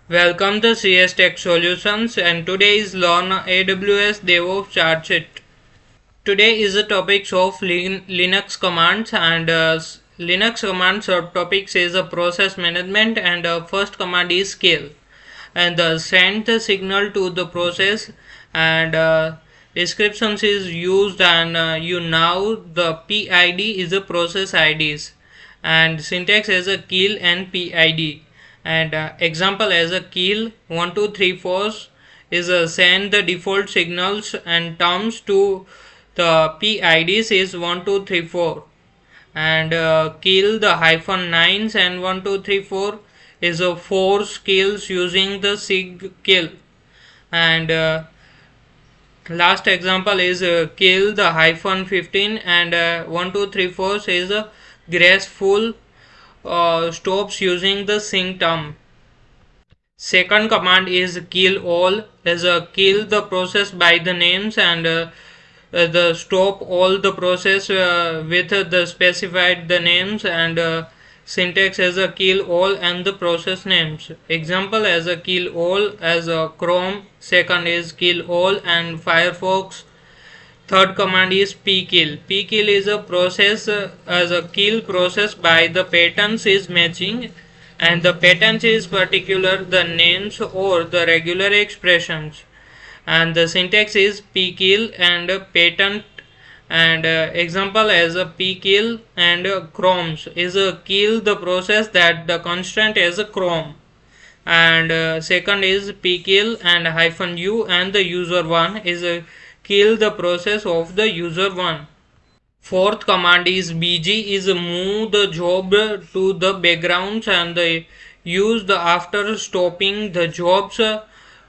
Welcome to CS Tech Solutions, and today is Learn AWS DevOps Chart Sheet. Today is the topics of Linux commands, and Linux command subtopics is a process management, and first command is scale, and send the signal to the process, and descriptions is used, and you now the PID is a process IDs, and syntax as a kill and PID, and example as a kill 1234 is send the default signals and terms to the PIDs is 1234, and kill the hyphen 9s and 1234 is a force kills using the sig kill, and last example is kill the hyphen 15 and 1234 is a graceful stops using the sync term. Second command is kill all, is a kill the process by the names, and the stop all the process with the specified the names, and syntax as a kill all and the process names. Example as a kill all as a Chrome, second is kill all and Firefox. Third command is pkill. Pkill is a process as a kill process by the patterns is matching, and the patterns is particular the names or the regular expressions, and the syntax is pkill and patent, and example as a pkill and chromes is a kill the process that the constant is a chrome, and second is pkill and hyphen u and the user one is a kill the process of the user one. Fourth command is bg is move the job to the backgrounds, and the used after stopping the jobs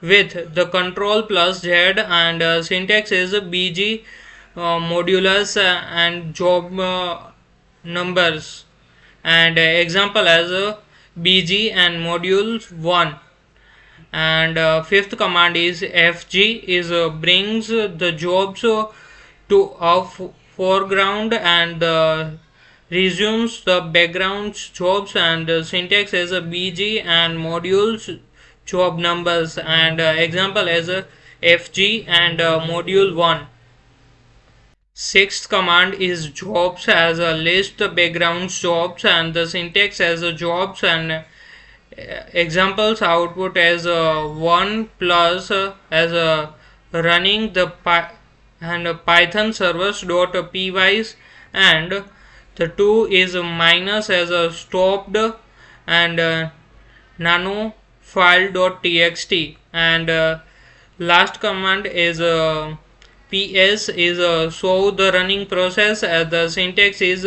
with the control plus z, and syntax is bg modulus and job numbers, and example as bg and modules 1, and fifth command is fg is brings the jobs to a foreground, and resumes the background jobs, and syntax as a bg and modules job numbers, and example as a fg and module 1. Sixth command is jobs as a list the background jobs, and the syntax as a jobs, and examples output as a 1 plus as a running the and python servers dot pys, and the 2 is a minus as a stopped, and nano file.txt, and last command is ps is show the running process, the syntax is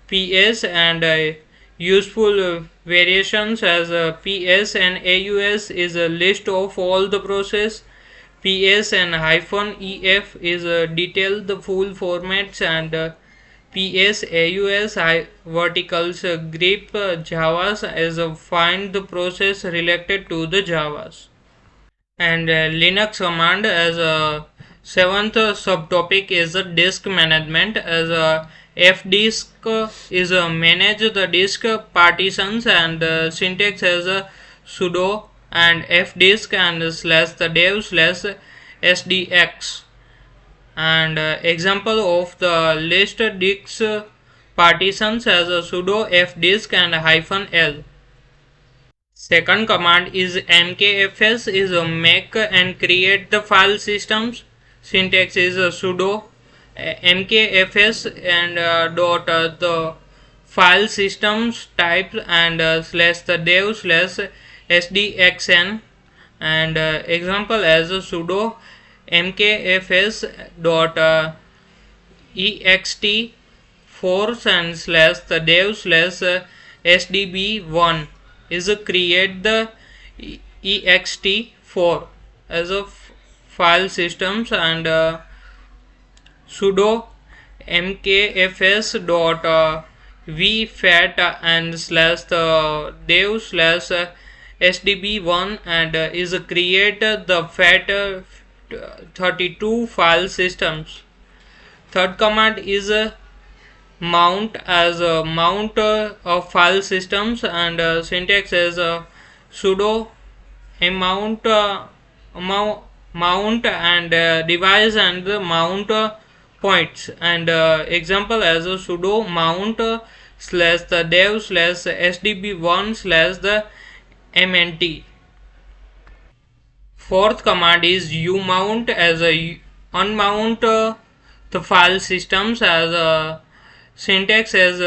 ps, and useful variations as ps and aus is a list of all the process, ps and hyphen ef is detail the full formats, and ps aus verticals grep javas as find the process related to the javas, and linux command as a seventh subtopic is a disk management, as a fdisk is a manage the disk partitions, and syntax as a sudo and fdisk and slash the dev slash sdx, and example of the list disk partitions as a sudo fdisk and hyphen l. Second command is mkfs is a make and create the file systems, syntax is a sudo mkfs and dot the file systems type, and slash the dev slash sdxn, and example as a sudo mkfs dot ext force and slash the dev slash sdb1 is create the ext4 as a file systems, and sudo mkfs dot vfat and slash the dev slash sdb1, and is create the fat 32 file systems. Third command is mount as a mount of file systems, and syntax as sudo mount, mount and device and the mount points. And example as a sudo mount slash the dev slash sdb1 slash the mnt. Fourth command is umount as a unmount the file systems as a syntax as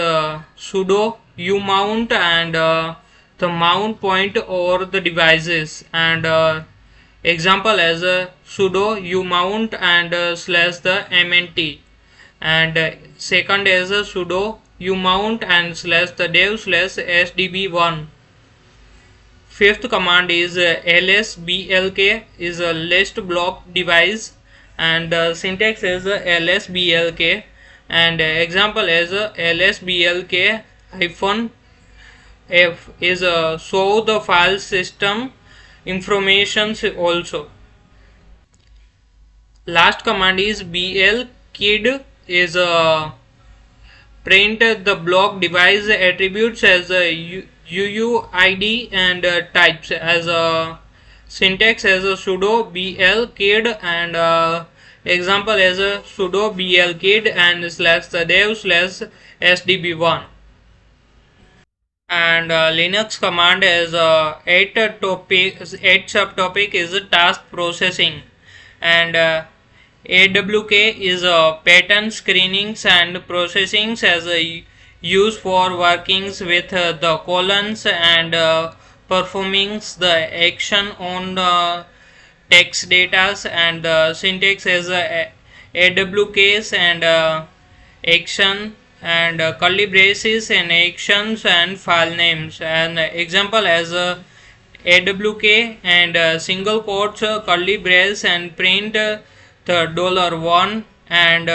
sudo umount and the mount point or the devices. And example as sudo umount and slash the mnt. And second is sudo umount and slash the dev slash sdb1. Fifth command is lsblk is a list block device and syntax is lsblk. And example is lsblk hyphen f is show the file system informations also. Last command is blkid is print the block device attributes as a UUID and types as a syntax as a sudo blkid and example as a sudo blkid and slash the dev slash sdb1. And Linux command is eight subtopic is task processing. And AWK is pattern screenings and processings as a use for workings with the colons and performing the action on text data. And syntax as AWKs and action and curly braces and actions and file names. And example as AWK and single quotes curly brace and print the $1 and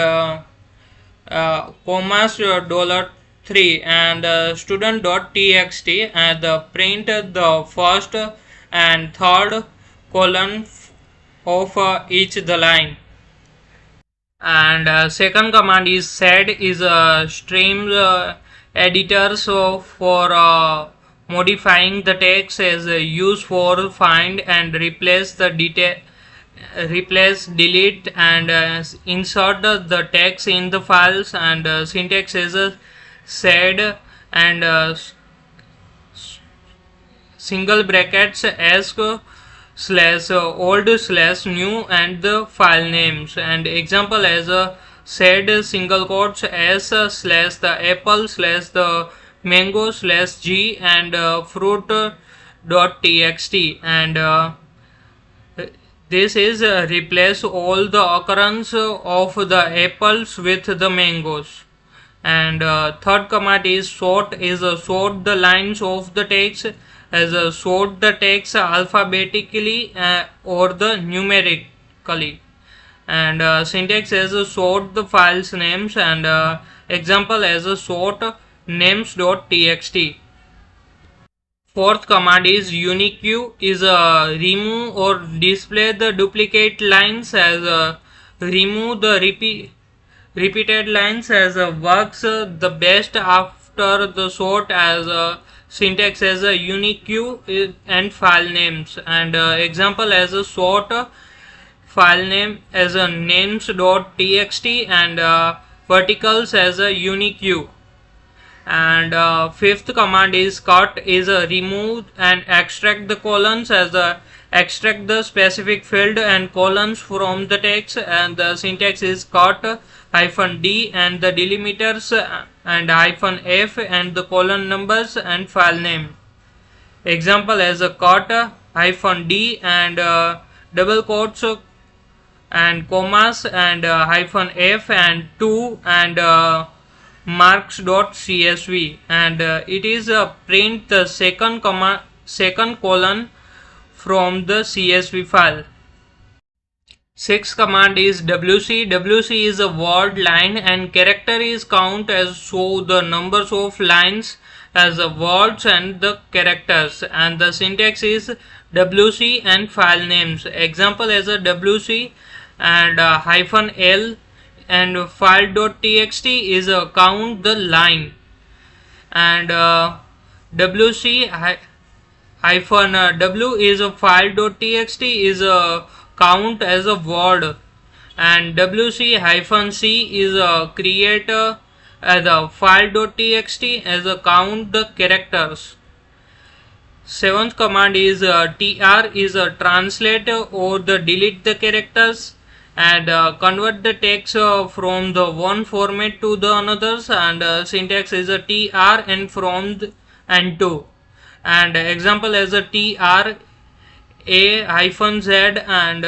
commas $3 and student.txt and print the first and third colon of each the line. And second command is sed is a stream editor, so for modifying the text as use for find and replace the detail, replace, delete and insert the text in the files. And syntax is sed and single brackets ask slash old slash new and the file names. And example as sed single quotes s slash the apple slash the mango slash g and fruit dot txt. And this is replace all the occurrence of the apples with the mangoes. And third command is sort is sort the lines of the text as sort the text alphabetically or the numerically. And syntax as sort the files names. And example as sort names.txt. Fourth command is unique is remove or display the duplicate lines as remove the repeated lines as works the best after the sort as syntax as a unique and file names. And example as a sort file name as a names.txt and verticals as a unique. And fifth command is cut is remove and extract the colons as extract the specific field and colons from the text. And the syntax is cut -d and the delimiters and -f and the colon numbers and file name. Example as a cut -d and double quotes and commas and -f and 2 and marks.csv. And it is print the second colon from the csv file. Sixth command is wc. wc is a word line and character is count as show the numbers of lines as words and the characters. And the syntax is wc and file names. Example as a wc and -l and file.txt is count the line. And wc hyphen w is a file.txt is a count as a word, and wc hyphen c is a creator as a file.txt as a count the characters. Seventh command is tr is a translate or the delete the characters and convert the text from the one format to the another's, and syntax is a tr and from and to, and example as a tr a hyphen z and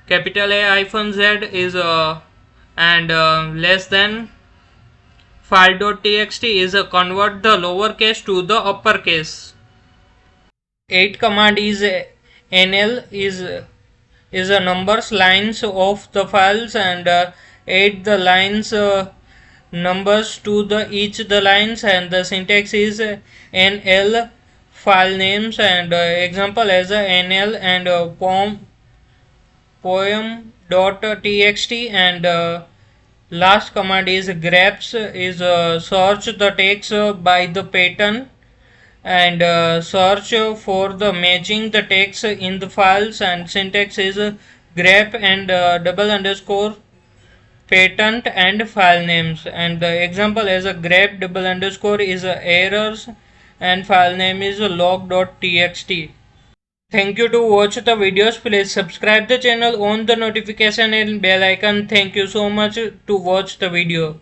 capital A hyphen z is and less than file.txt is a convert the lowercase to the uppercase. 8 command is nl is a numbers lines of the files, and 8 the lines numbers to the each the lines, and the syntax is nl file names, and example as nl and poem.txt, and last command is grabs is search the text by the pattern, and search for the matching the text in the files, and syntax is grep and double underscore patent and file names, and the example as a grep double underscore is errors and file name is log.txt. Thank you to watch the videos. Please subscribe the channel, on the notification and bell icon. Thank you so much to watch the video.